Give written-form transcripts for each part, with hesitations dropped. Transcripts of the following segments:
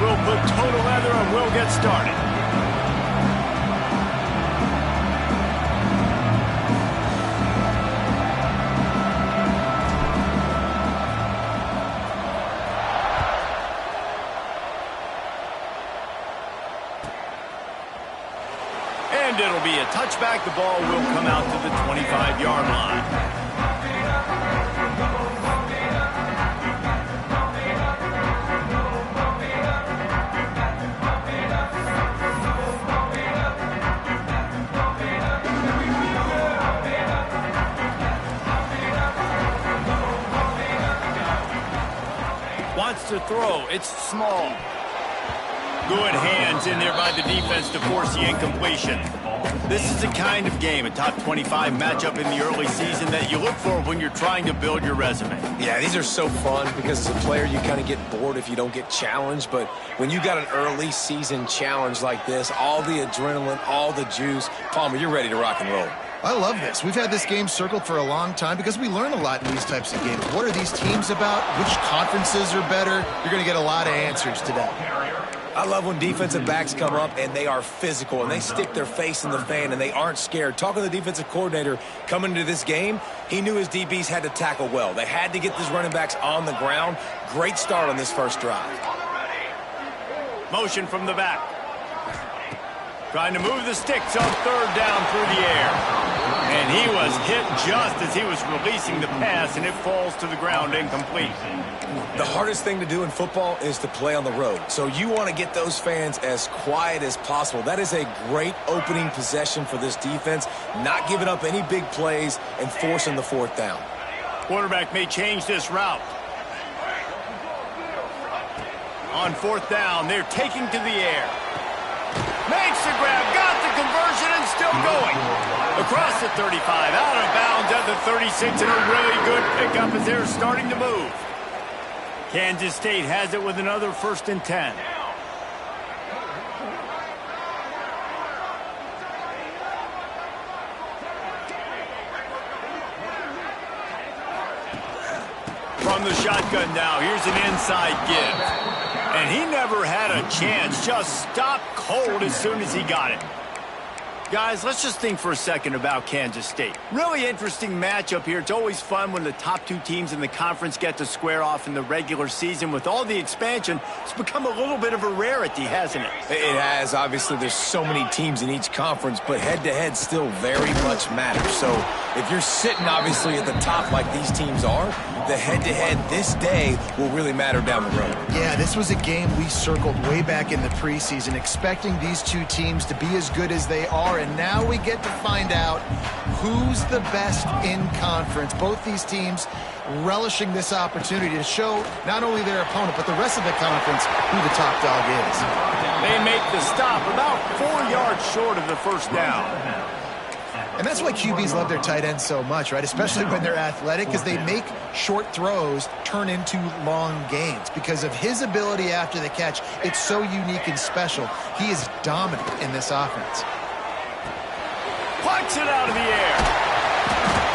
We'll put total leather and we'll get started. And it'll be a touchback. The ball will come out to the 25-yard line. Wants to throw. It's small. Good hands in there by the defense to force the incompletion. This is the kind of game, a top 25 matchup in the early season, that you look for when you're trying to build your resume. Yeah, these are so fun because as a player, you kind of get bored if you don't get challenged. But when you got an early season challenge like this, all the adrenaline, all the juice, Palmer, you're ready to rock and roll. I love this. We've had this game circled for a long time because we learn a lot in these types of games. What are these teams about? Which conferences are better? You're going to get a lot of answers today. I love when defensive backs come up and they are physical and they stick their face in the fan and they aren't scared. Talking to the defensive coordinator coming into this game, he knew his DBs had to tackle well. They had to get these running backs on the ground. Great start on this first drive. Motion from the back. Trying to move the sticks on third down through the air. And he was hit just as he was releasing the pass, and it falls to the ground incomplete. The hardest thing to do in football is to play on the road. So you want to get those fans as quiet as possible. That is a great opening possession for this defense, not giving up any big plays and forcing the fourth down. Quarterback may change this route. On fourth down, they're taking to the air. Makes the grab, got the conversion, and still going. Across the 35, out of bounds at the 36, and a really good pickup as they're starting to move. Kansas State has it with another 1st and 10. From the shotgun now, here's an inside give. And he never had a chance, just stopped cold as soon as he got it. Guys, let's just think for a second about Kansas State. Really interesting matchup here. It's always fun when the top two teams in the conference get to square off in the regular season. With all the expansion, it's become a little bit of a rarity, hasn't it? It has. Obviously, there's so many teams in each conference, but head-to-head still very much matters. So if you're sitting, obviously, at the top like these teams are, the head-to-head this day will really matter down the road. Yeah, this was a game we circled way back in the preseason, expecting these two teams to be as good as they are. And now we get to find out who's the best in conference. Both these teams relishing this opportunity to show not only their opponent, but the rest of the conference who the top dog is. They make the stop about 4 yards short of the first down. And that's why QBs love their tight ends so much, right? Especially when they're athletic, because they make short throws turn into long gains. Because of his ability after the catch, it's so unique and special. He is dominant in this offense. Plucks it out of the air.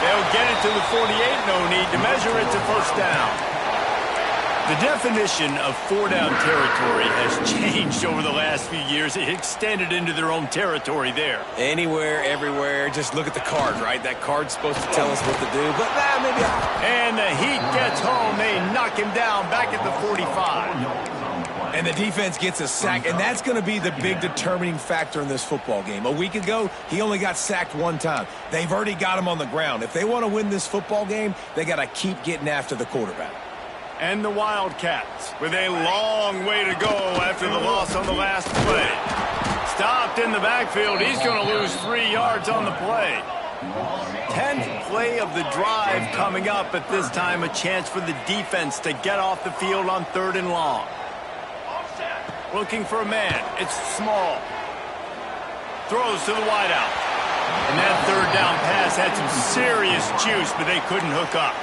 They'll get it to the 48. No need to measure it to first down. The definition of four-down territory has changed over the last few years. It extended into their own territory there. Anywhere, everywhere. Just look at the card, right? That card's supposed to tell us what to do, but maybe. And the Heat gets home. They knock him down back at the 45. And the defense gets a sack, and that's going to be the big determining factor in this football game. A week ago, he only got sacked one time. They've already got him on the ground. If they want to win this football game, they got to keep getting after the quarterback. And the Wildcats with a long way to go after the loss on the last play. Stopped in the backfield. He's going to lose 3 yards on the play. 10th play of the drive coming up, but this time a chance for the defense to get off the field on 3rd and long. Looking for a man. It's small. Throws to the wideout. And that 3rd down pass had some serious juice, but they couldn't hook up.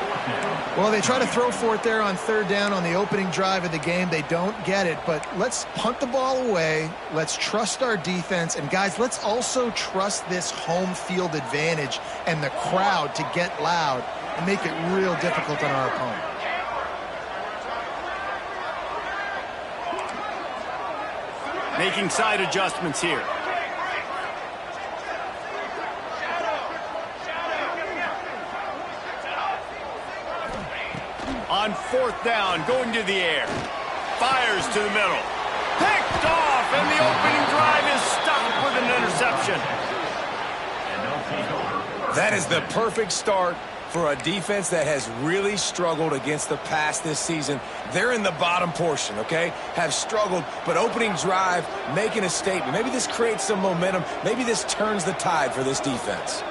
Well, they try to throw for it there on 3rd down on the opening drive of the game. They don't get it, but let's punt the ball away. Let's trust our defense. And, guys, let's also trust this home field advantage and the crowd to get loud and make it real difficult on our opponent. Making side adjustments here. On 4th down, going to the air. Fires to the middle. Picked off, and the opening drive is stopped with an interception. That is the perfect start for a defense that has really struggled against the pass this season. They're in the bottom portion, okay? Have struggled, but opening drive, making a statement. Maybe this creates some momentum. Maybe this turns the tide for this defense.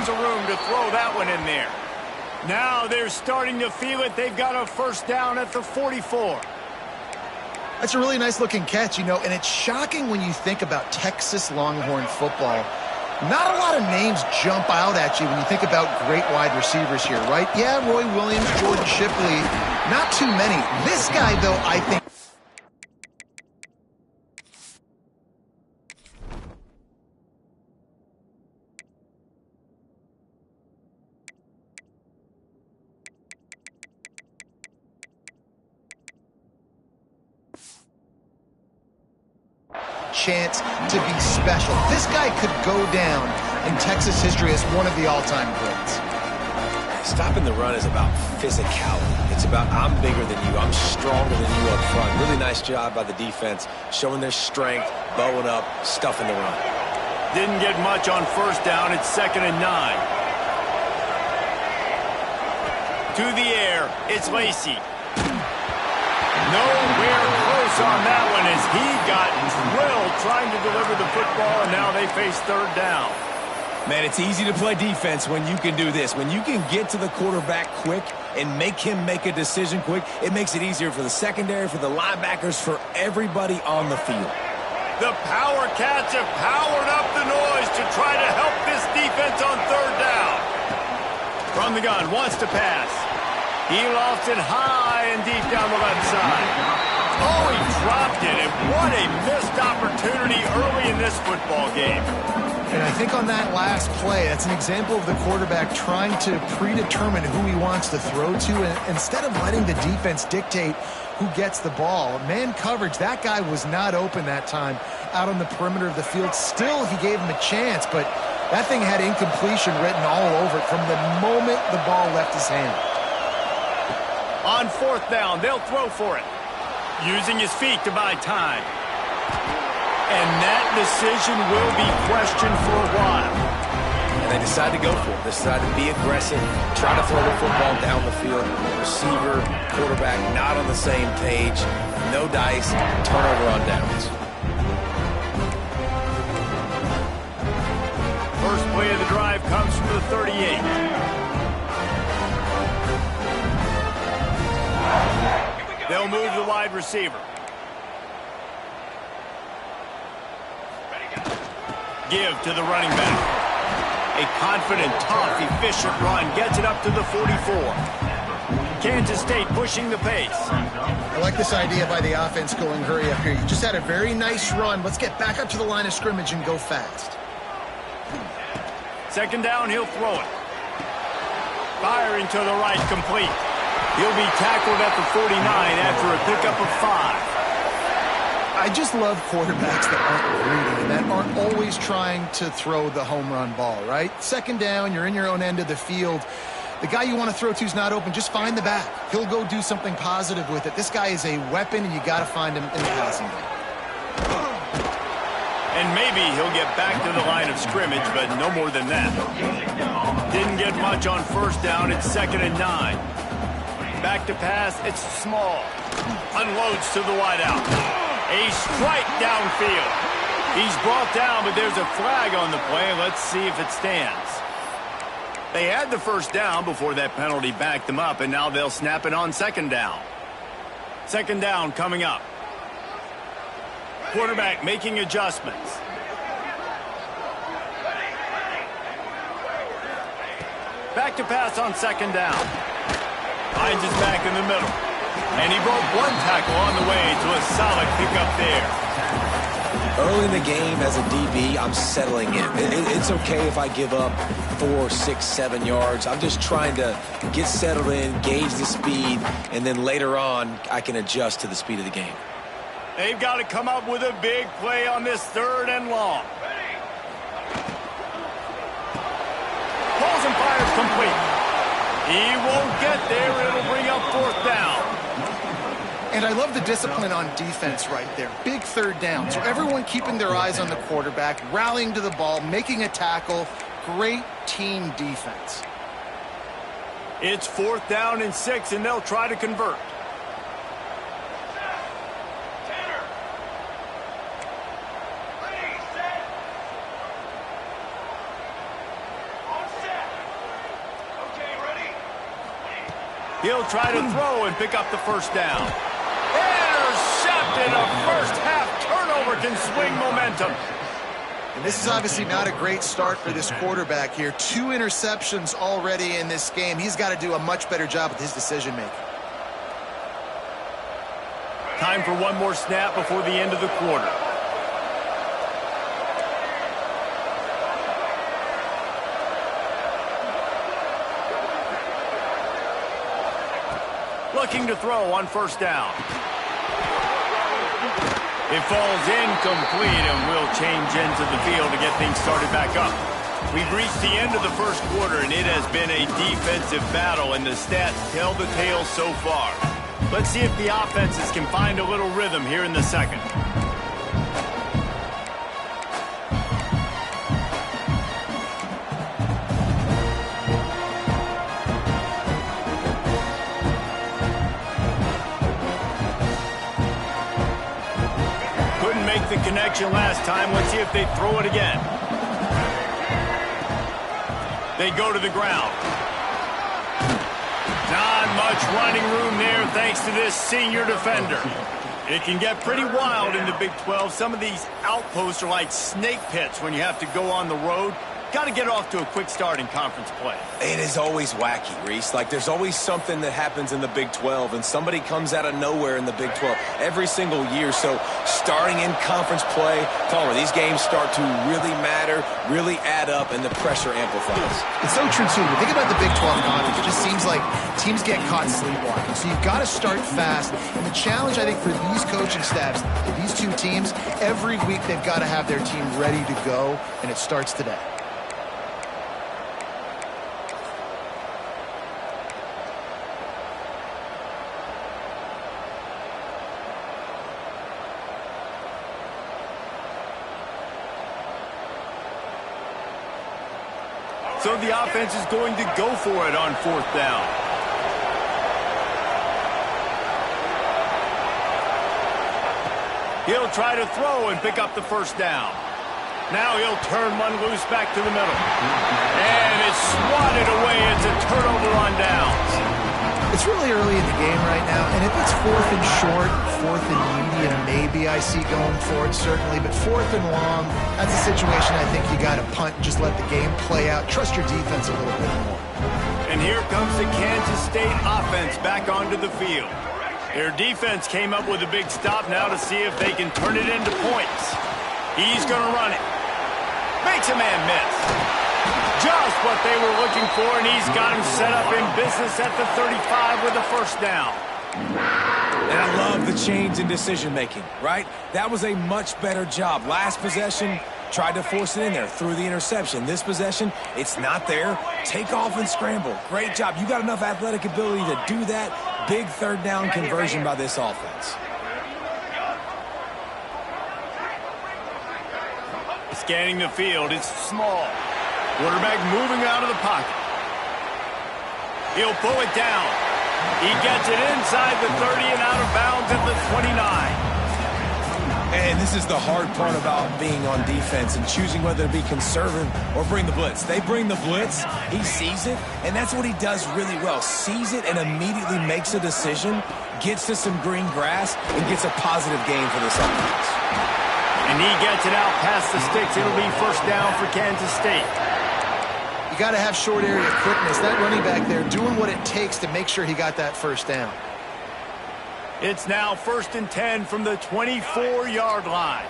Room to throw that one in there. Now they're starting to feel it. They've got a first down at the 44. That's a really nice looking catch, you know, and it's shocking when you think about Texas Longhorn football. Not a lot of names jump out at you when you think about great wide receivers here, right? Yeah, Roy Williams, Jordan Shipley, not too many. This guy, though, I think chance to be special. This guy could go down in Texas history as one of the all-time greats. Stopping the run is about physicality. It's about I'm bigger than you, I'm stronger than you up front. Really nice job by the defense, showing their strength, bowing up, stuffing the run. Didn't get much on first down. It's 2nd and 9. To the air, it's Lacy. Nowhere close on that one as he got drilled trying to deliver the football, and now they face 3rd down. Man, it's easy to play defense when you can do this. When you can get to the quarterback quick and make him make a decision quick, it makes it easier for the secondary, for the linebackers, for everybody on the field. The Power Cats have powered up the noise to try to help this defense on 3rd down. From the gun, wants to pass. He lofts it high and deep down the left side. Oh, he dropped it, and what a missed opportunity early in this football game. And I think on that last play, that's an example of the quarterback trying to predetermine who he wants to throw to, and instead of letting the defense dictate who gets the ball. Man coverage, that guy was not open that time out on the perimeter of the field. Still, he gave him a chance, but that thing had incompletion written all over it from the moment the ball left his hand. On 4th down, they'll throw for it. Using his feet to buy time. And that decision will be questioned for a while. And they decide to go for it. They decide to be aggressive, try to throw the football down the field. Receiver, quarterback, not on the same page. No dice, turnover on downs. First play of the drive comes from the 38. They'll move the wide receiver. Give to the running back. A confident, tough, efficient run gets it up to the 44. Kansas State pushing the pace. I like this idea by the offense going hurry up here. You just had a very nice run. Let's get back up to the line of scrimmage and go fast. 2nd down, he'll throw it. Firing to the right, complete. He'll be tackled at the 49 after a pickup of 5. I just love quarterbacks that aren't greedy and that aren't always trying to throw the home run ball, right? 2nd down, you're in your own end of the field. The guy you want to throw to is not open. Just find the back. He'll go do something positive with it. This guy is a weapon, and you got to find him in the passing game. And maybe he'll get back to the line of scrimmage, but no more than that. Didn't get much on first down. It's 2nd and 9. Back to pass. It's small. Unloads to the wideout. A strike downfield. He's brought down, but there's a flag on the play. Let's see if it stands. They had the first down before that penalty backed them up, and now they'll snap it on 2nd down. 2nd down coming up. Quarterback making adjustments. Back to pass on 2nd down. Finds his back in the middle. And he broke one tackle on the way to a solid pickup there. Early in the game, as a DB, I'm settling in. It's okay if I give up 4, 6, 7 yards. I'm just trying to get settled in, gauge the speed, and then later on, I can adjust to the speed of the game. They've got to come up with a big play on this 3rd and long. Pulls and fires complete. He won't get there. It'll bring up 4th down. And I love the discipline on defense right there. Big 3rd down. So everyone keeping their eyes on the quarterback, rallying to the ball, making a tackle. Great team defense. It's 4th down and 6, and they'll try to convert. He'll try to throw and pick up the 1st down. Intercepted. A first-half turnover can swing momentum. And this is obviously not a great start for this quarterback here. 2 interceptions already in this game. He's got to do a much better job with his decision-making. Time for one more snap before the end of the quarter. Looking to throw on 1st down. It falls incomplete and will change into the field to get things started back up. We've reached the end of the 1st quarter, and it has been a defensive battle, and the stats tell the tale so far. Let's see if the offenses can find a little rhythm here in the 2nd. The connection last time. Let's see if they throw it again. They go to the ground. Not much running room there thanks to this senior defender. It can get pretty wild in the Big 12. Some of these outposts are like snake pits when you have to go on the road. Got to get off to a quick start in conference play. It is always wacky, Reese. Like, there's always something that happens in the Big 12, and somebody comes out of nowhere in the Big 12 every single year. So starting in conference play, Palmer, these games start to really matter, really add up, and the pressure amplifies. It's so true, too. When you think about the Big 12 conference, it just seems like teams get caught sleepwalking. So you've got to start fast. And the challenge, I think, for these coaching staffs, these 2 teams, every week they've got to have their team ready to go, and it starts today. So the offense is going to go for it on 4th down. He'll try to throw and pick up the 1st down. Now he'll turn one loose back to the middle. And it's swatted away. It's a turnover on downs. It's really early in the game right now, and if it's 4th and short, 4th and medium, maybe I see going for it, certainly, but 4th and long, that's a situation I think you got to punt and just let the game play out. Trust your defense a little bit more. And here comes the Kansas State offense back onto the field. Their defense came up with a big stop now to see if they can turn it into points. He's going to run it. Makes a man miss. Just what they were looking for, and he's got him set up in business at the 35 with a 1st down. And I love the change in decision-making, right? That was a much better job. Last possession, tried to force it in there, threw the interception. This possession, it's not there. Take off and scramble. Great job. You got enough athletic ability to do that. Big 3rd down conversion by this offense. Scanning the field, it's small. Quarterback moving out of the pocket. He'll pull it down. He gets it inside the 30 and out of bounds at the 29. And this is the hard part about being on defense and choosing whether to be conservative or bring the blitz. They bring the blitz, he sees it, and that's what he does really well. Sees it and immediately makes a decision, gets to some green grass, and gets a positive gain for this offense. And he gets it out past the sticks. It'll be 1st down for Kansas State. You got to have short area quickness. That running back there doing what it takes to make sure he got that 1st down. It's now 1st and 10 from the 24-yard line.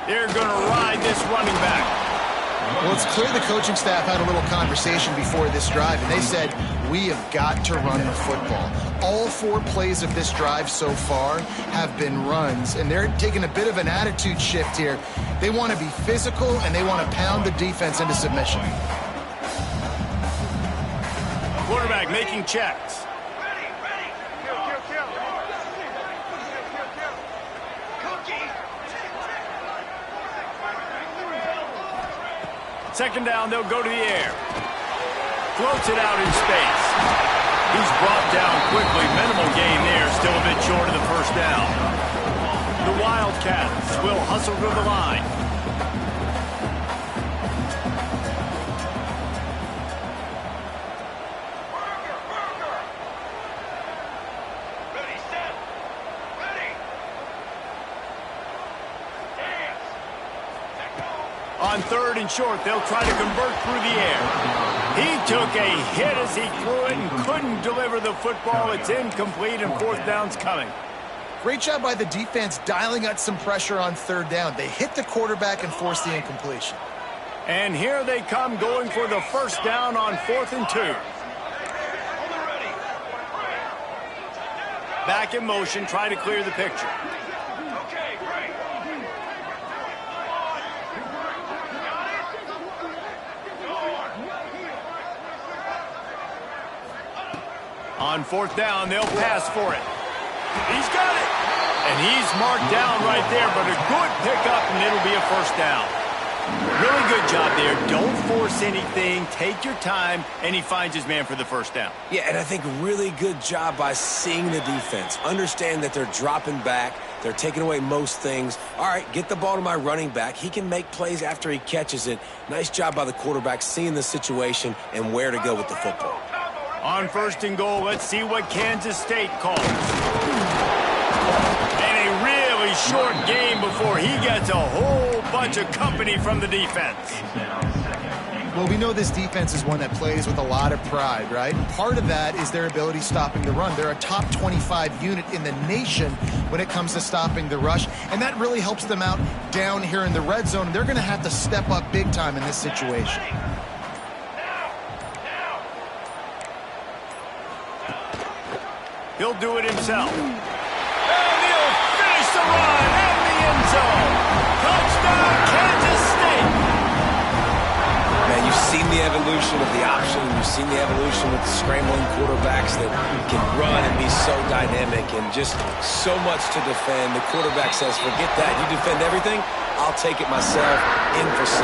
They're going to ride this running back. Well, it's clear the coaching staff had a little conversation before this drive, and they said, we have got to run the football. All 4 plays of this drive so far have been runs, and they're taking a bit of an attitude shift here. They want to be physical, and they want to pound the defense into submission. Quarterback making checks. Second down, they'll go to the air. Floats it out in space. He's brought down quickly. Minimal gain there. Still a bit short of the first down. The Wildcats will hustle to the line. On 3rd and short, they'll try to convert through the air. He took a hit as he threw it and couldn't deliver the football. It's incomplete, and 4th down's coming. Great job by the defense dialing out some pressure on 3rd down. They hit the quarterback and forced the incompletion. And here they come going for the 1st down on 4th and 2. Back in motion, try to clear the picture. On 4th down, they'll pass for it. He's got it. And he's marked down right there, but a good pickup, and it'll be a 1st down. Really good job there. Don't force anything. Take your time, and he finds his man for the 1st down. Yeah, and I think really good job by seeing the defense. Understand that they're dropping back. They're taking away most things. All right, get the ball to my running back. He can make plays after he catches it. Nice job by the quarterback seeing the situation and where to go with the football. On 1st and goal, let's see what Kansas State calls. And a really short game before he gets a whole bunch of company from the defense. Well, we know this defense is one that plays with a lot of pride, right? Part of that is their ability stopping the run. They're a top 25 unit in the nation when it comes to stopping the rush, and that really helps them out down here in the red zone. They're going to have to step up big time in this situation. He'll do it himself. And he'll finish the run in the end zone. Touchdown, Kansas State. Man, you've seen the evolution of the option. You've seen the evolution with the scrambling quarterbacks that can run and be so dynamic and just so much to defend. The quarterback says, forget that. You defend everything, I'll take it myself. In for 6.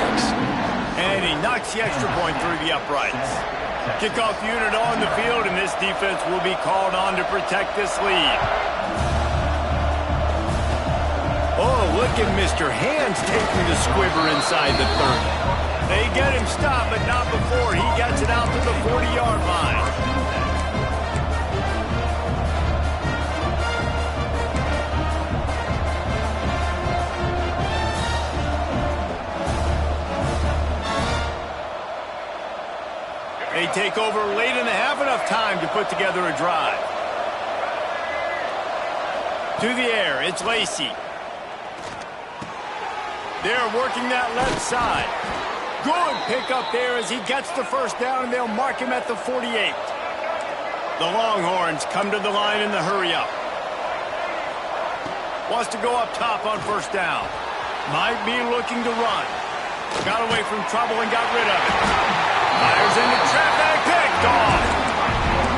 And he knocks the extra point through the uprights. Kickoff unit on the field, and this defense will be called on to protect this lead. Oh, look at Mr. Hands taking the squibber inside the 30. They get him stopped, but not before he gets it out to the 40-yard line. They take over late in the half, enough time to put together a drive. To the air, it's Lacey. They're working that left side. Good pickup there as he gets the 1st down, and they'll mark him at the 48. The Longhorns come to the line in the hurry-up. Wants to go up top on 1st down. Might be looking to run. Got away from trouble and got rid of it. Fires into traffic, picked off.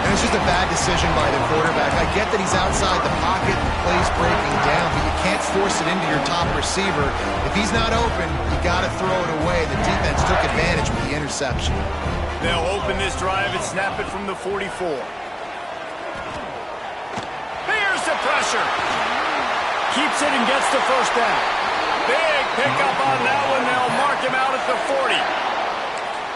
And it's just a bad decision by the quarterback. I get that he's outside the pocket, the play's breaking down, but you can't force it into your top receiver. If he's not open, you got to throw it away. The defense took advantage with the interception. They'll open this drive and snap it from the 44. Here's the pressure. Keeps it and gets the 1st down. Big pickup on that one. They'll mark him out at the 40.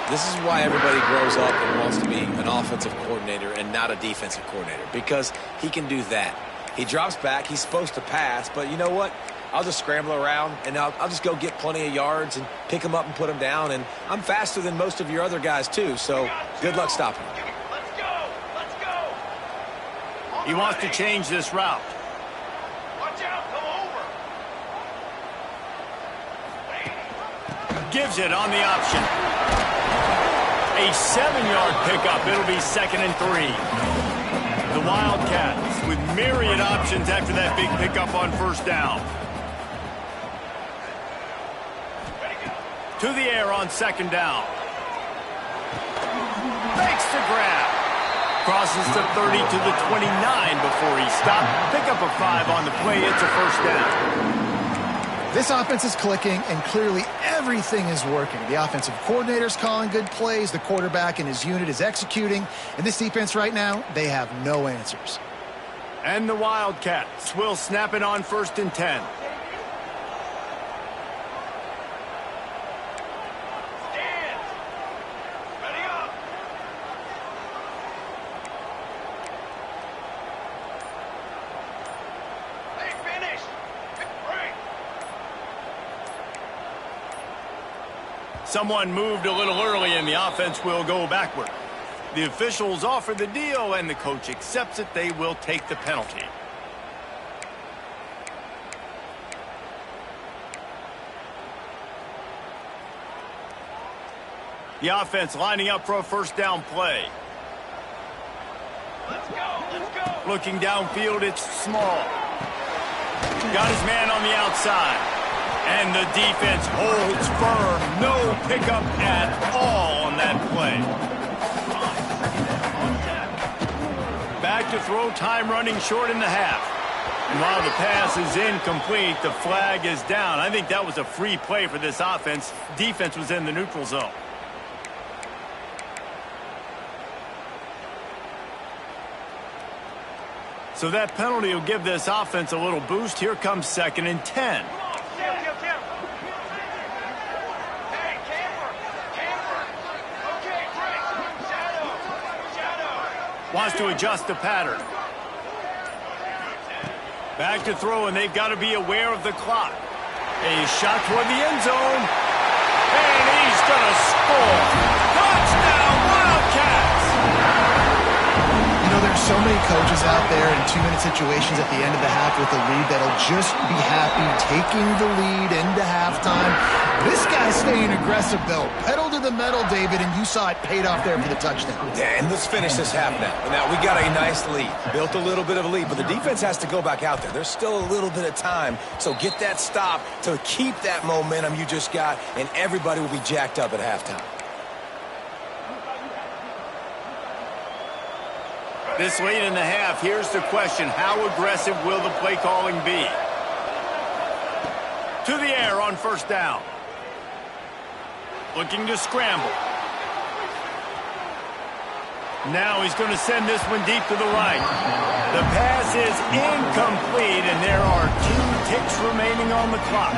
This is why everybody grows up and wants to be an offensive coordinator and not a defensive coordinator, because he can do that. He drops back. He's supposed to pass, but you know what? I'll just scramble around, and I'll just go get plenty of yards and pick him up and put him down, and I'm faster than most of your other guys, too, so good luck stopping him. Let's go! Let's go! He wants to change this route. Watch out, come over. Gives it on the option. A 7-yard pickup. It'll be 2nd and 3. The Wildcats with myriad options after that big pickup on 1st down. To the air on 2nd down. Makes the grab. Crosses to 30 to the 29 before he stopped. Pick up a 5 on the play. It's a 1st down. This offense is clicking, and clearly everything is working. The offensive coordinator's calling good plays. The quarterback and his unit is executing. And this defense right now, they have no answers. And the Wildcats will snap it on 1st and 10. Someone moved a little early, and the offense will go backward. The officials offer the deal, and the coach accepts it. They will take the penalty. The offense lining up for a 1st down play. Let's go, let's go. Looking downfield, it's Small. Got his man on the outside. And the defense holds firm. No pickup at all on that play. Back to throw, time running short in the half. And while the pass is incomplete, the flag is down. I think that was a free play for this offense. Defense was in the neutral zone. So that penalty will give this offense a little boost. Here comes 2nd and 10. Wants to adjust the pattern. Back to throw, and they've got to be aware of the clock. A shot toward the end zone. And he's going to score. Touchdown, Wildcats! You know, there's so many coaches out there in 2-minute situations at the end of the half with a lead that'll just be happy taking the lead into halftime. This guy's staying aggressive, though. Pedal to the metal, David, and you saw it paid off there for the touchdown. Yeah, and let's finish this half now. Now, we got a nice lead. Built a little bit of a lead, but the defense has to go back out there. There's still a little bit of time, so get that stop to keep that momentum you just got, and everybody will be jacked up at halftime. This late in the half, here's the question. How aggressive will the play calling be? To the air on 1st down. Looking to scramble. Now he's going to send this one deep to the right. The pass is incomplete, and there are 2 ticks remaining on the clock.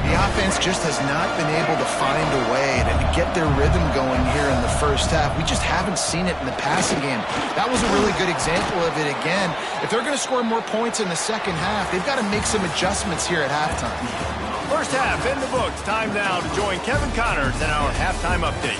The offense just has not been able to find a way to get their rhythm going here in the 1st half. We just haven't seen it in the passing game. That was a really good example of it again. If they're going to score more points in the 2nd half, they've got to make some adjustments here at halftime. 1st half in the books. Time now to join Kevin Connors in our halftime update.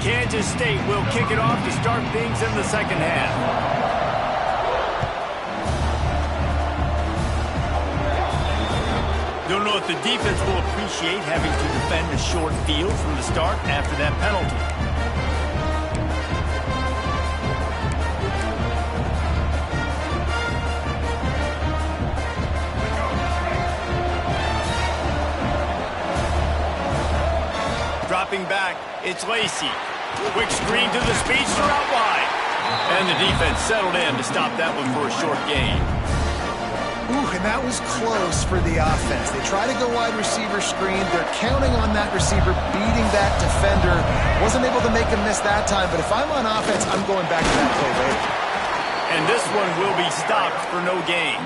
Kansas State will kick it off to start things in the 2nd half. Don't know if the defense will appreciate having to defend a short field from the start after that penalty. Dropping back, it's Lacey. Quick screen to the speedster out wide. And the defense settled in to stop that one for a short gain. Ooh, and that was close for the offense. They try to go wide receiver screen. They're counting on that receiver beating that defender. Wasn't able to make him miss that time, but if I'm on offense, I'm going back to that play later. And this one will be stopped for no gain.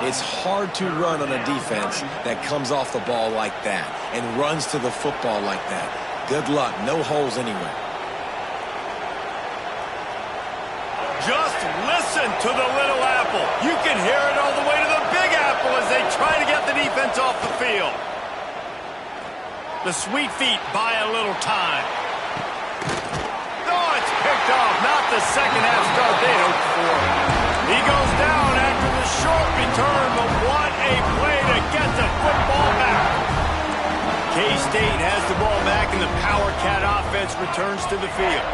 It's hard to run on a defense that comes off the ball like that and runs to the football like that. Good luck. No holes anywhere. Just listen to the Little Apple. You can hear it all the way to the Big Apple as they try to get the defense off the field. The sweet feet buy a little time. Oh, it's picked off. Not the second half start they hoped for. He goes down after the short return, but what a play to get the football back. K-State has the ball back, and the Power Cat offense returns to the field.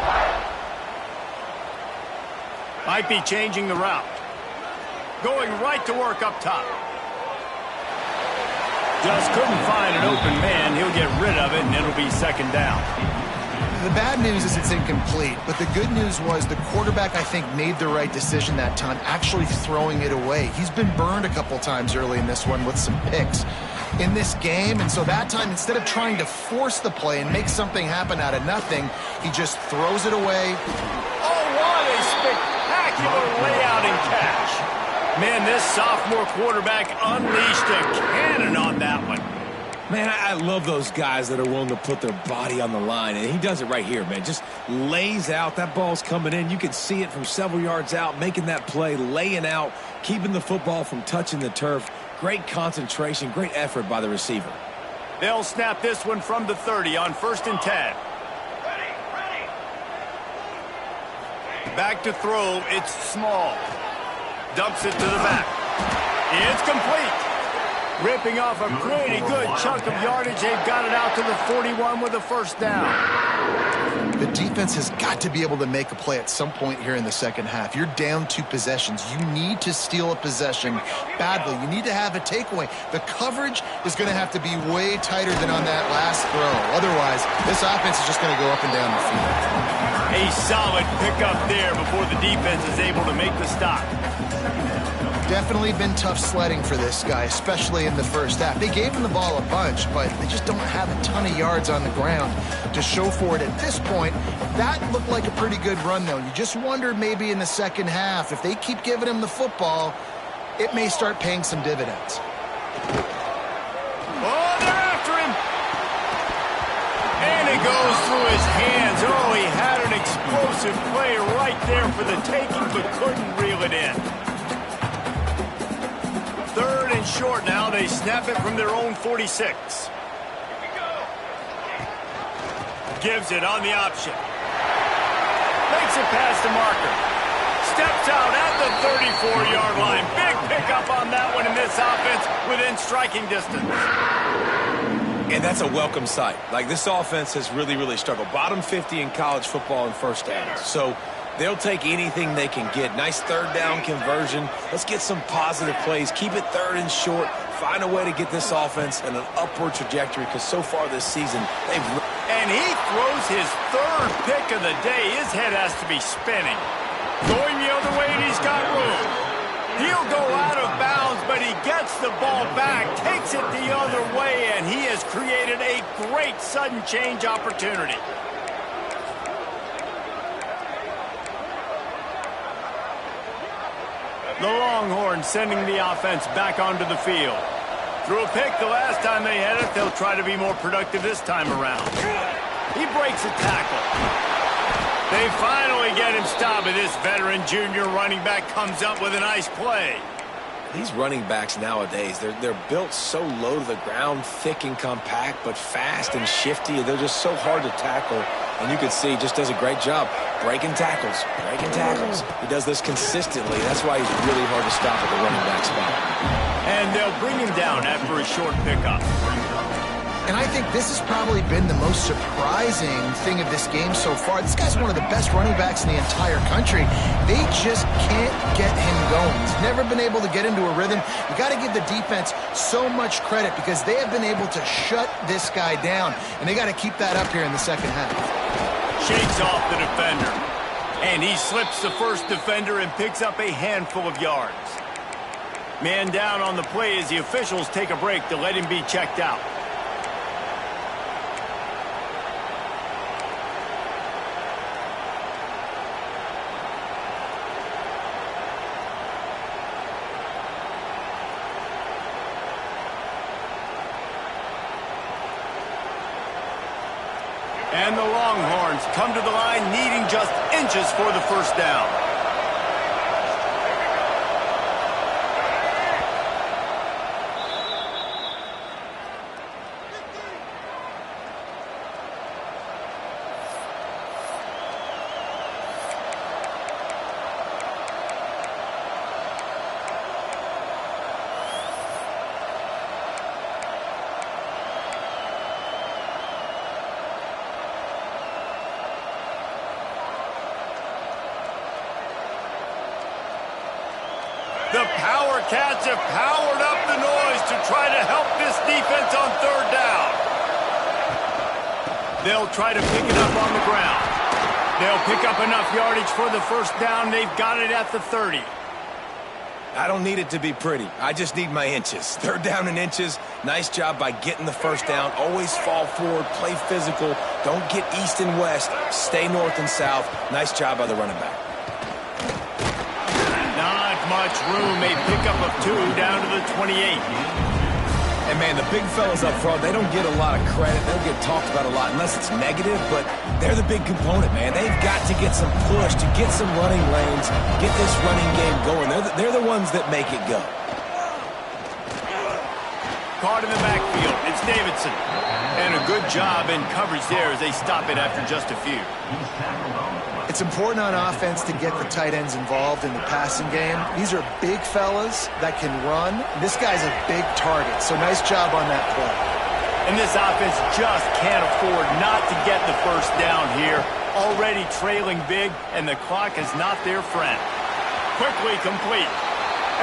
Might be changing the route. Going right to work up top. Just couldn't find an open man. He'll get rid of it, and it'll be second down. The bad news is it's incomplete, but the good news was the quarterback, I think, made the right decision that time, actually throwing it away. He's been burned a couple times early in this one with some picks in this game, and so that time, instead of trying to force the play and make something happen out of nothing, he just throws it away. Oh, what a spectacular layout and catch. Man, this sophomore quarterback unleashed a cannon on that one. Man, I love those guys that are willing to put their body on the line, and he does it right here, man. Just lays out. That ball's coming in. You can see it from several yards out, making that play, laying out, keeping the football from touching the turf. Great concentration, great effort by the receiver. They'll snap this one from the 30 on 1st and 10. Back to throw. It's Small. Dumps it to the back. It's complete. Ripping off a pretty good chunk of yardage. They've got it out to the 41 with a first down. The defense has got to be able to make a play at some point here in the second half. You're down 2 possessions. You need to steal a possession badly. You need to have a takeaway. The coverage is going to have to be way tighter than on that last throw. Otherwise, this offense is just going to go up and down the field. A solid pickup there before the defense is able to make the stop. Definitely been tough sledding for this guy, especially in the first half. They gave him the ball a bunch, but they just don't have a ton of yards on the ground to show for it at this point. That looked like a pretty good run, though. You just wonder maybe in the second half, if they keep giving him the football, it may start paying some dividends. Oh, they're after him. And it goes through his hands. Oh, he had an explosive play right there for the taking, but couldn't reel it in. 3rd and short now. They snap it from their own 46. Gives it on the option. Makes it past the marker. Steps out at the 34-yard line. Big pickup on that one in this offense within striking distance. And that's a welcome sight. Like, this offense has really struggled. Bottom 50 in college football in first downs. So they'll take anything they can get. Nice 3rd down conversion. Let's get some positive plays. Keep it 3rd and short. Find a way to get this offense in an upward trajectory, because so far this season, they've... And he throws his 3rd pick of the day. His head has to be spinning. Going the other way, and he's got room. He'll go out of bounds, but he gets the ball back, takes it the other way, and he has created a great sudden change opportunity. The Longhorns sending the offense back onto the field. Threw a pick the last time they had it. They'll try to be more productive this time around. He breaks a tackle. They finally get him stopped, and this veteran junior running back comes up with a nice play. These running backs nowadays, they're built so low to the ground, thick and compact, but fast and shifty. They're just so hard to tackle. And you can see he just does a great job breaking tackles. He does this consistently. That's why he's really hard to stop at the running back spot. And they'll bring him down after a short pickup. And I think this has probably been the most surprising thing of this game so far. This guy's one of the best running backs in the entire country. They just can't get him going. He's never been able to get into a rhythm. You got to give the defense so much credit, because they have been able to shut this guy down, and they got to keep that up here in the second half. Shakes off the defender. And he slips the first defender and picks up a handful of yards. Man down on the play as the officials take a break to let him be checked out. And the Longhorns come to the line needing just inches for the first down. the Power Cats have powered up the noise to try to help this defense on third down. They'll try to pick it up on the ground. They'll pick up enough yardage for the first down. They've got it at the 30. I don't need it to be pretty. I just need my inches. Third down in inches. Nice job by getting the first down. Always fall forward, play physical. Don't get east and west. Stay north and south. Nice job by the running back. Not much room. A pickup of 2 down to the 28. And, man, the big fellas up front, they don't get a lot of credit. They don't get talked about a lot unless it's negative, but they're the big component, man. They've got to get some push, to get some running lanes, get this running game going. They're the ones that make it go. Caught in the backfield. It's Davidson. And a good job in coverage there as they stop it after just a few. It's important on offense to get the tight ends involved in the passing game. These are big fellas that can run. This guy's a big target, so nice job on that play. And this offense just can't afford not to get the first down here. Already trailing big, and the clock is not their friend. Quickly complete.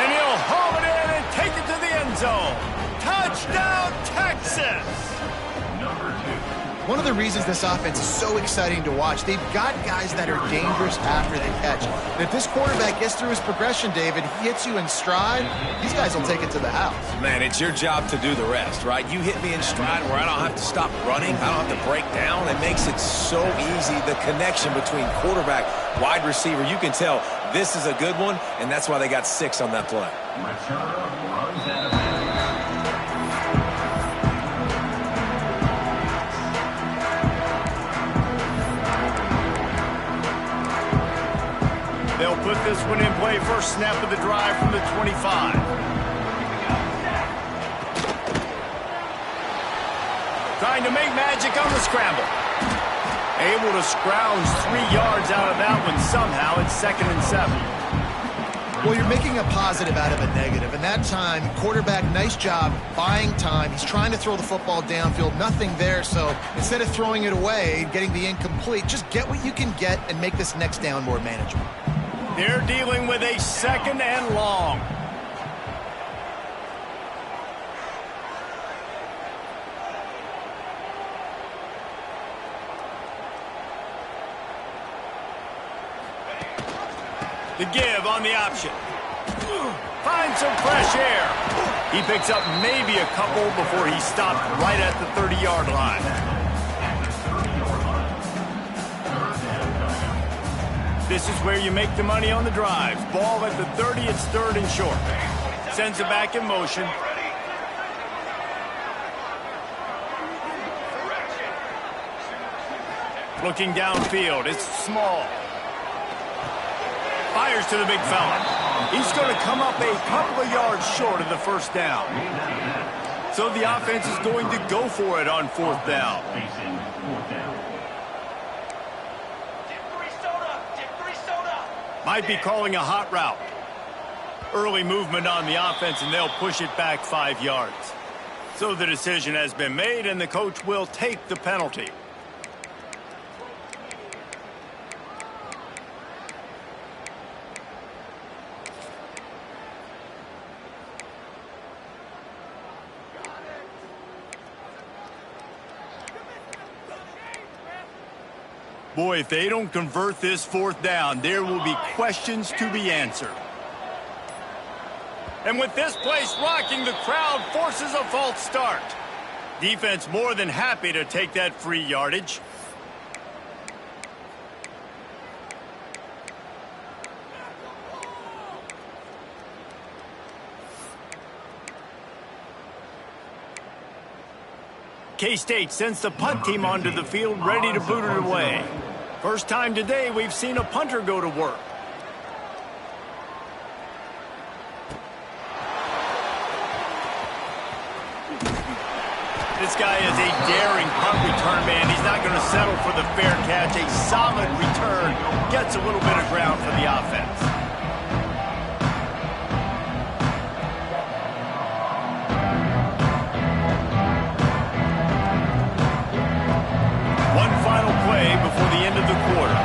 And he'll haul it in and take it to the end zone. Touchdown, Texas! One of the reasons this offense is so exciting to watch, they've got guys that are dangerous after they catch. And if this quarterback gets through his progression, David, he hits you in stride, these guys will take it to the house. Man, it's your job to do the rest, right? You hit me in stride where I don't have to stop running. I don't have to break down. It makes it so easy, the connection between quarterback, wide receiver. You can tell this is a good one, and that's why they got 6 on that play. They'll put this one in play. First snap of the drive from the 25. Trying to make magic on the scramble. Able to scrounge 3 yards out of that one somehow. It's 2nd and 7. Well, you're making a positive out of a negative. And that time, quarterback, nice job buying time. He's trying to throw the football downfield. Nothing there. So instead of throwing it away, getting the incomplete, just get what you can get and make this next down more manageable. They're dealing with a 2nd and long. The give on the option. Finds some fresh air. He picks up maybe a couple before he stopped right at the 30-yard line. This is where you make the money on the drives. Ball at the 30, it's 3rd and short. Sends it back in motion. Looking downfield, it's small. Fires to the big fella. He's going to come up a couple of yards short of the first down. So the offense is going to go for it on 4th down. Might be calling a hot route. Early movement on the offense, and they'll push it back 5 yards. So the decision has been made, and the coach will take the penalty. Boy, if they don't convert this 4th down, there will be questions to be answered. And with this place rocking, the crowd forces a false start. Defense more than happy to take that free yardage. K-State sends the punt team onto the field, ready to boot it away. First time today we've seen a punter go to work. This guy is a daring punt return man. He's not going to settle for the fair catch. A solid return gets a little bit of ground for the offense. One final play before the end of the quarter.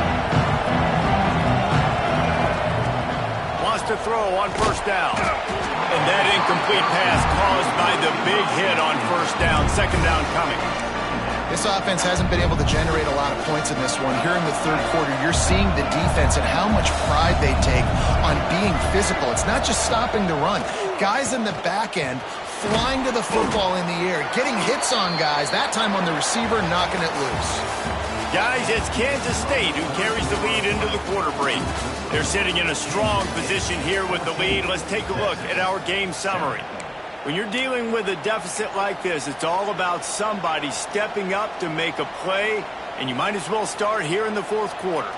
Wants to throw on first down. And that incomplete pass caused by the big hit on first down. Second down coming. This offense hasn't been able to generate a lot of points in this one. Here in the third quarter, you're seeing the defense and how much pride they take on being physical. It's not just stopping the run. Guys in the back end flying to the football in the air, getting hits on guys, that time on the receiver, knocking it loose. Guys, it's Kansas State who carries the lead into the quarter break. They're sitting in a strong position here with the lead. Let's take a look at our game summary. When you're dealing with a deficit like this, it's all about somebody stepping up to make a play, and you might as well start here in the fourth quarter.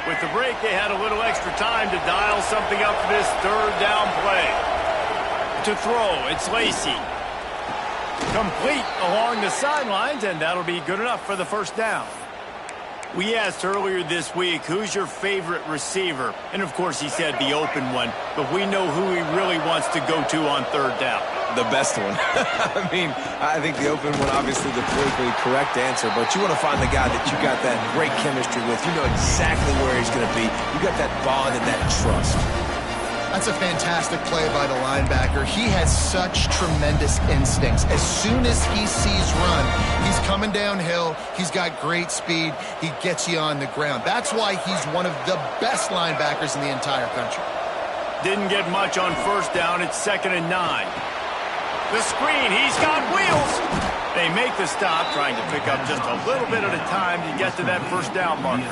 With the break, they had a little extra time to dial something up for this third down play. To throw, it's Lacy. Complete along the sidelines, and that'll be good enough for the first down. We asked earlier this week, who's your favorite receiver? And, of course, he said the open one, but we know who he really wants to go to on third down. The best one. I mean, I think the open one, obviously the politically correct answer, but you want to find the guy that you got that great chemistry with. You know exactly where he's going to be. You got that bond and that trust. That's a fantastic play by the linebacker. He has such tremendous instincts. As soon as he sees run, he's coming downhill. He's got great speed. He gets you on the ground. That's why he's one of the best linebackers in the entire country. Didn't get much on first down. It's 2nd and 9. The screen. He's got wheels. They make the stop, trying to pick up just a little bit at a time to get to that first down marker.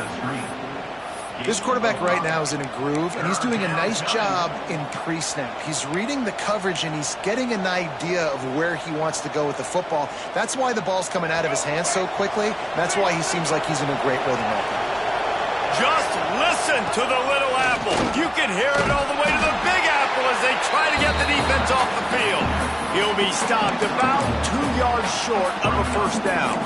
This quarterback right now is in a groove, and he's doing a nice job in pre-snap. He's reading the coverage, and he's getting an idea of where he wants to go with the football. That's why the ball's coming out of his hands so quickly. That's why he seems like he's in a great rhythm right now. Just listen to the little apple. You can hear it all the way to the big apple as they try to get the defense off the field. He'll be stopped about 2 yards short of a first down.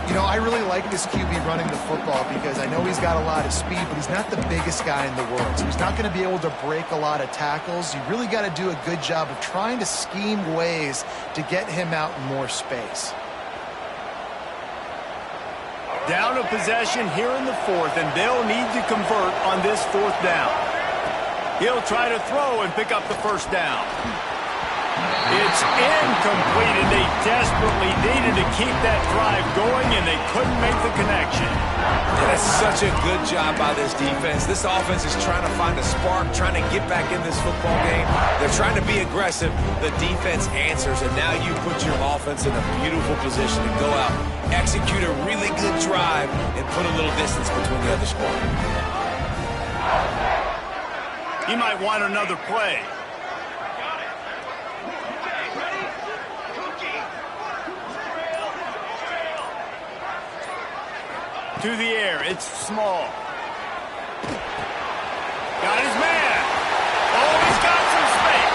You know, I really like this QB running the football because I know he's got a lot of speed, but he's not the biggest guy in the world. So he's not going to be able to break a lot of tackles. You really got to do a good job of trying to scheme ways to get him out in more space. Down a possession here in the fourth, and they'll need to convert on this fourth down. He'll try to throw and pick up the first down. It's incomplete, and they desperately needed to keep that drive going, and they couldn't make the connection. And it's such a good job by this defense. This offense is trying to find a spark, trying to get back in this football game. They're trying to be aggressive. The defense answers, and now you put your offense in a beautiful position to go out, execute a really good drive, and put a little distance between the other squad. He might want another play. To the air, it's Small. Got his man. Oh, he's got some space.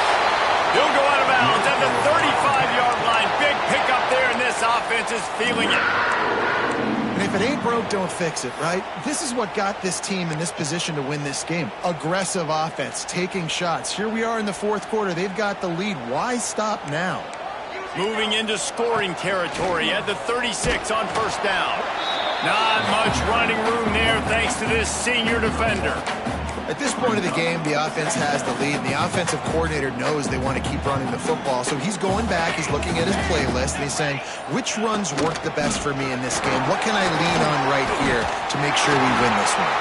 He'll go out of bounds at the 35-yard line. Big pickup there, and this offense is feeling it. And if it ain't broke, don't fix it, right? This is what got this team in this position to win this game. Aggressive offense, taking shots. Here we are in the fourth quarter. They've got the lead. Why stop now? Moving into scoring territory at the 36 on first down. Not much running room there thanks to this senior defender. At this point of the game, the offense has the lead, and the offensive coordinator knows they want to keep running the football. So he's going back, he's looking at his playlist, and he's saying, which runs work the best for me in this game? What can I lean on right here to make sure we win this one?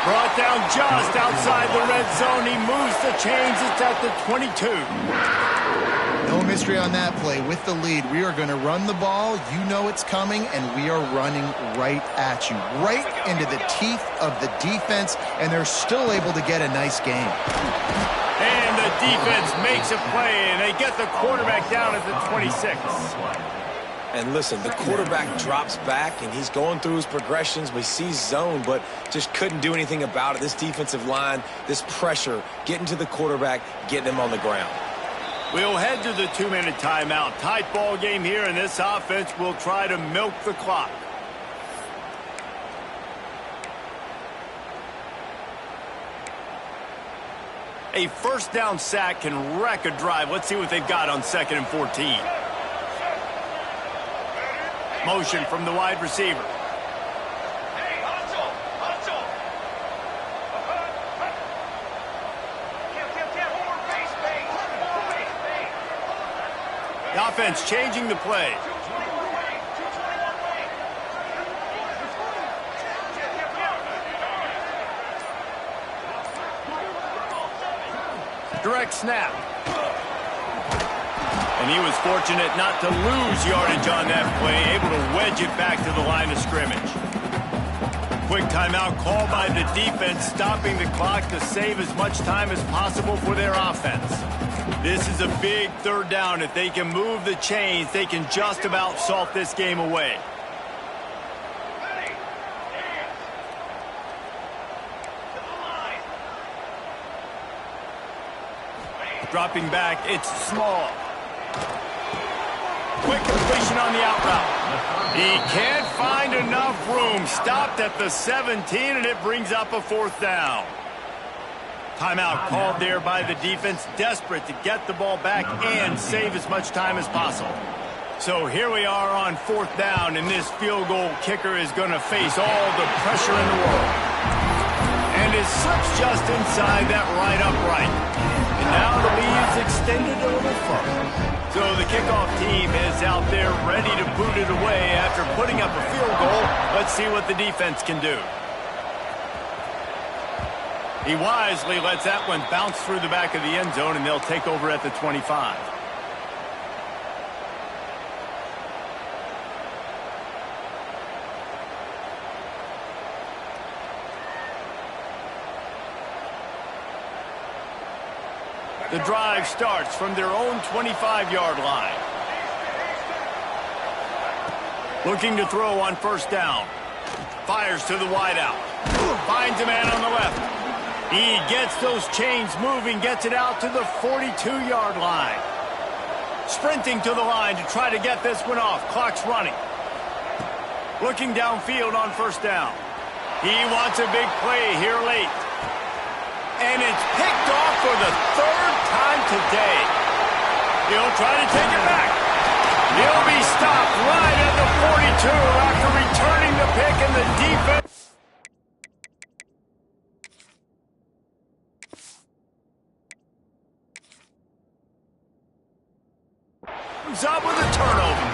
Brought down just outside the red zone. He moves the chains. It's at the 22. No mystery on that play. With the lead, we are going to run the ball. You know it's coming, and we are running right at you, right into the teeth of the defense, and they're still able to get a nice game. And the defense makes a play, and they get the quarterback down at the 26. And listen, the quarterback drops back, and he's going through his progressions. We see zone, but just couldn't do anything about it. This defensive line, this pressure, getting to the quarterback, getting him on the ground. We'll head to the 2-minute timeout. Tight ball game here, and this offense will try to milk the clock. A first down sack can wreck a drive. Let's see what they've got on 2nd and 14. Motion from the wide receiver. Hey, hustle! Hustle! Offense changing the play. Direct snap. And he was fortunate not to lose yardage on that play, able to wedge it back to the line of scrimmage. Quick timeout called by the defense, stopping the clock to save as much time as possible for their offense. This is a big third down. If they can move the chains, they can just about salt this game away. Dropping back, it's Small. Quick completion on the out route. He can't find enough room. Stopped at the 17, and it brings up a fourth down. Timeout called there by the defense, desperate to get the ball back and save as much time as possible. So here we are on fourth down, and this field goal kicker is going to face all the pressure in the world. And it slips just inside that right upright. And now the lead's extended a little further. So the kickoff team is out there ready to boot it away after putting up a field goal. Let's see what the defense can do. He wisely lets that one bounce through the back of the end zone, and they'll take over at the 25. The drive starts from their own 25-yard line. Looking to throw on first down. Fires to the wideout. Finds a man on the left. He gets those chains moving, gets it out to the 42-yard line. Sprinting to the line to try to get this one off. Clock's running. Looking downfield on first down. He wants a big play here late. And it's picked off for the third time today. He'll try to take it back. He'll be stopped right at the 42 after returning the pick, and the defense. Comes up with a turnover.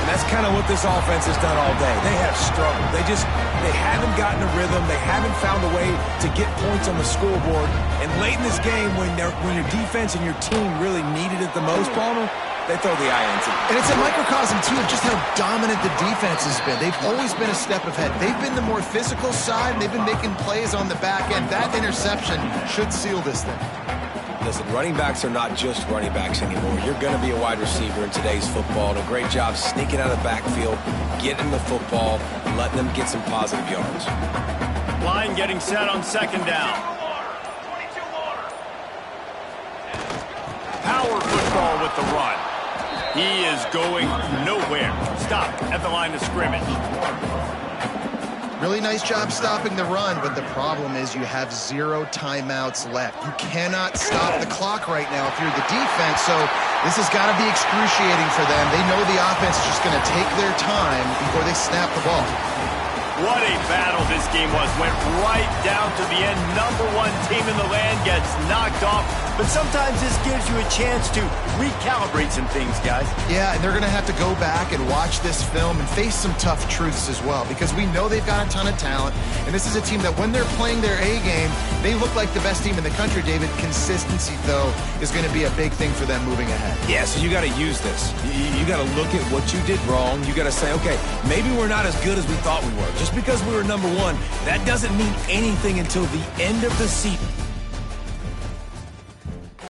And that's kind of what this offense has done all day. They have struggled. They haven't gotten a rhythm. They haven't found a way to get points on the scoreboard. And late in this game, when your defense and your team really needed it the most, Palmer, they throw the INT. And it's a microcosm, too, of just how dominant the defense has been. They've always been a step ahead. They've been the more physical side, and they've been making plays on the back end. That interception should seal this thing. Listen, running backs are not just running backs anymore. You're going to be a wide receiver in today's football. And a great job sneaking out of the backfield, getting the football, and letting them get some positive yards. Line getting set on second down. Power football with the run. He is going nowhere. Stop at the line of scrimmage. Really nice job stopping the run, but the problem is you have 0 timeouts left. You cannot stop the clock right now if you're the defense, so this has got to be excruciating for them. They know the offense is just going to take their time before they snap the ball. What a battle this game was. Went right down to the end. Number 1 team in the land gets knocked off. But sometimes this gives you a chance to recalibrate some things, guys. Yeah, and they're going to have to go back and watch this film and face some tough truths as well, because we know they've got a ton of talent. And this is a team that when they're playing their A game, they look like the best team in the country, David. Consistency, though, is going to be a big thing for them moving ahead. Yeah, so you got to use this. You got to look at what you did wrong. You got to say, okay, maybe we're not as good as we thought we were. Just because we were number 1, that doesn't mean anything until the end of the season.